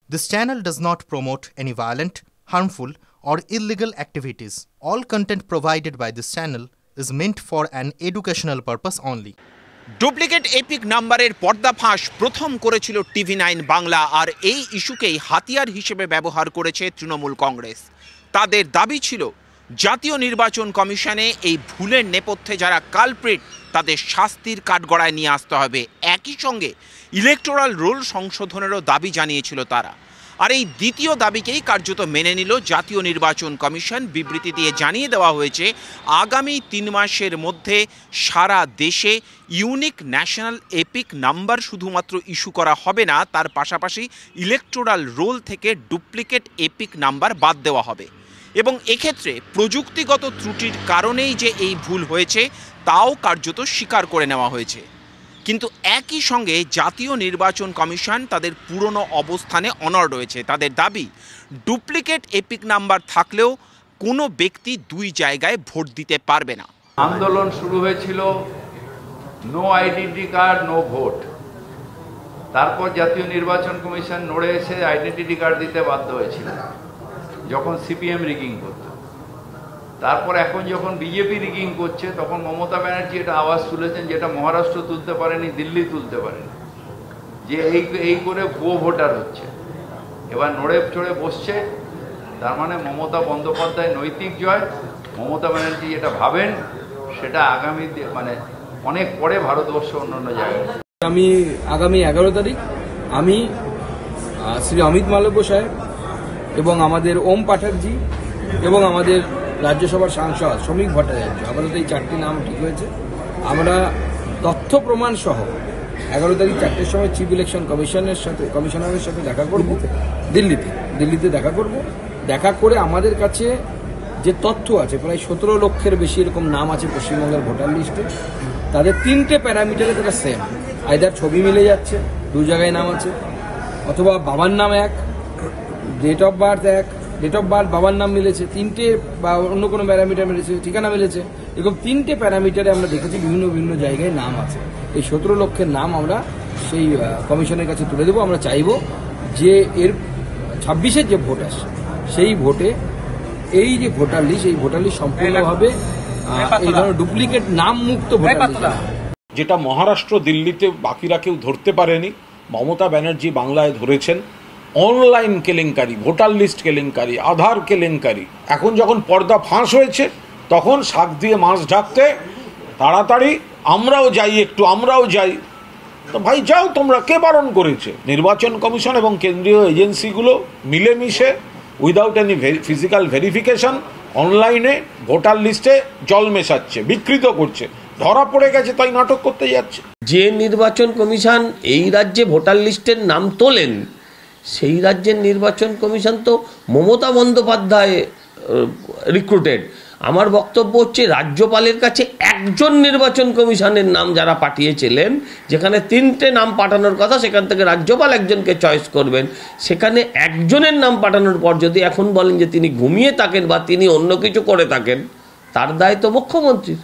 This channel does not promote any violent, harmful, or illegal activities. All content provided by this channel is meant for an educational purpose only. Duplicate epic নাম্বারের পর্দাফাঁস প্রথম করেছিল TV9 Bangla, আর এই ইস্যুকেই হাতিয়ার হিসেবে ব্যবহার করেছে তৃণমূল কংগ্রেস। তাদের দাবি ছিল জাতীয় নির্বাচন কমিশনে এই ভুলের নেপথ্যে যারা কালপ্রিট তাদের শাস্তির কাঠগড়ায় নিয়ে আসতে হবে। একই সঙ্গে ইলেকটোরাল রোল সংশোধনেরও দাবি জানিয়েছিল তারা। আর এই দ্বিতীয় দাবিকেই কার্যত মেনে নিল জাতীয় নির্বাচন কমিশন। বিবৃতি দিয়ে জানিয়ে দেওয়া হয়েছে আগামী 3 মাসের মধ্যে সারা দেশে ইউনিক ন্যাশনাল এপিক নাম্বার শুধুমাত্র ইস্যু করা হবে না, তার পাশাপাশি ইলেকটোরাল রোল থেকে ডুপ্লিকেট এপিক নাম্বার বাদ দেওয়া হবে। এবং এক্ষেত্রে প্রযুক্তিগত ত্রুটির কারণেই যে এই ভুল হয়েছে তাও কার্যত স্বীকার করে নেওয়া হয়েছে। কিন্তু একই সঙ্গে জাতীয় নির্বাচন কমিশন তাদের পুরনো অবস্থানে অনড় রয়েছে। তাদের দাবি ডুপ্লিকেট এপিক নাম্বার থাকলেও কোনো ব্যক্তি 2 জায়গায় ভোট দিতে পারবে না। আন্দোলন শুরু হয়েছিল no identity card no vote. তারপর জাতীয় নির্বাচন কমিশন নড়ে এসে আইডেন্টি কার্ড দিতে বাধ্য হয়েছিল যখন সিপিএম রিগিং করত। তারপর এখন যখন বিজেপি রিগিং করছে তখন মমতা ব্যানার্জি এটা আওয়াজ তুলেছেন যেটা মহারাষ্ট্র তুলতে পারেনি, দিল্লি তুলতে পারেনি, যে এই করে ভুয়ো ভোটার হচ্ছে। এবার নড়ে চড়ে বসছে, তার মানে মমতা বন্দ্যোপাধ্যায় নৈতিক জয়। মমতা ব্যানার্জি যেটা ভাবেন সেটা আগামী মানে অনেক পরে ভারতবর্ষ অন্যান্য জায়গায়। আমি আগামী 11 তারিখ আমি শ্রী অমিত মালব্য সাহেব এবং আমাদের ওম পাঠকজি এবং আমাদের রাজ্যসভার সাংসদ শ্রমিক ভট্টাচার্য, আমাদের এই 4টি নাম ঠিক হয়েছে। আমরা তথ্য প্রমাণ সহ 11 তারিখ 4টের সময় চিফ ইলেকশন কমিশনারের সাথে দেখা করব দিল্লিতে দেখা করব। দেখা করে আমাদের কাছে যে তথ্য আছে প্রায় 17 লক্ষের বেশি এরকম নাম আছে পশ্চিমবঙ্গের ভোটার লিস্টে। তাদের 3টে প্যারামিটারে তারা সেম, আইদার ছবি মিলে যাচ্ছে, 2 জায়গায় নাম আছে, অথবা বাবার নাম এক, ডেট অফ বার্থ বাবার নাম মিলেছে, 3টে বা অন্য কোনো প্যারামিটার মিলেছে, ঠিকানা মিলেছে। এরকম 3টে প্যারামিটারে আমরা দেখেছি বিভিন্ন জায়গায় নাম আছে। এই 17 লক্ষের নাম আমরা সেই কমিশনের কাছে তুলে দেবো। আমরা চাইব যে এর 26-এর যে ভোট আসছে সেই ভোটে এই যে ভোটার লিস্ট, এই ভোটার লিস্ট সম্পূর্ণভাবে এই ধরনের ডুপ্লিকেট নাম মুক্ত ভোটার লিস্ট, যেটা মহারাষ্ট্র দিল্লিতে বাকিরা কেউ ধরতে পারেনি, মমতা ব্যানার্জি বাংলায় ধরেছেন। অনলাইন কেলেঙ্কারি, ভোটার লিস্ট কেলেঙ্কারি, আধার কেলেঙ্কারি। এখন যখন পর্দা ফাঁস হয়েছে তখন শাক দিয়ে মাছ ঢাকতে তাড়াতাড়ি আমরাও যাই। তো ভাই যাও তোমরা, কে বারণ করেছে? নির্বাচন কমিশন এবং কেন্দ্রীয় এজেন্সিগুলো মিলেমিশে উইদাউট এনি ফিজিক্যাল ভেরিফিকেশন অনলাইনে ভোটার লিস্টে জল মেশাচ্ছে, বিকৃত করছে। ধরা পড়ে গেছে তাই নাটক করতে যাচ্ছে। যে নির্বাচন কমিশন এই রাজ্যে ভোটার লিস্টের নাম তোলেন সেই রাজ্যের নির্বাচন কমিশন তো মমতা বন্দ্যোপাধ্যায় রিক্রুটেড। আমার বক্তব্য হচ্ছে রাজ্যপালের কাছে একজন নির্বাচন কমিশনের নাম যারা পাঠিয়েছিলেন, যেখানে 3টে নাম পাঠানোর কথা সেখান থেকে রাজ্যপাল একজনকে চয়েস করবেন, সেখানে একজনের নাম পাঠানোর পর যদি এখন বলেন যে তিনি ঘুমিয়ে থাকেন বা তিনি অন্য কিছু করে থাকেন, তার দায় তো মুখ্যমন্ত্রীর।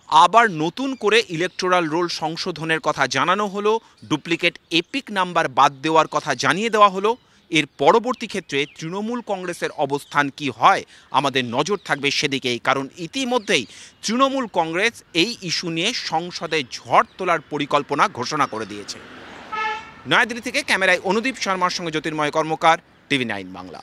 আবার নতুন করে ইলেকটোরাল রোল সংশোধনের কথা জানানো হলো, ডুপ্লিকেট এপিক নাম্বার বাদ দেওয়ার কথা জানিয়ে দেওয়া হলো। এর পরবর্তী ক্ষেত্রে তৃণমূল কংগ্রেসের অবস্থান কি হয় আমাদের নজর থাকবে সেদিকেই, কারণ ইতিমধ্যেই তৃণমূল কংগ্রেস এই ইস্যু নিয়ে সংসদে ঝড় তোলার পরিকল্পনা ঘোষণা করে দিয়েছে। নয়াদিল্লি থেকে ক্যামেরায় অনুদীপ শর্মার সঙ্গে জ্যোতির্ময় কর্মকার, TV9 বাংলা।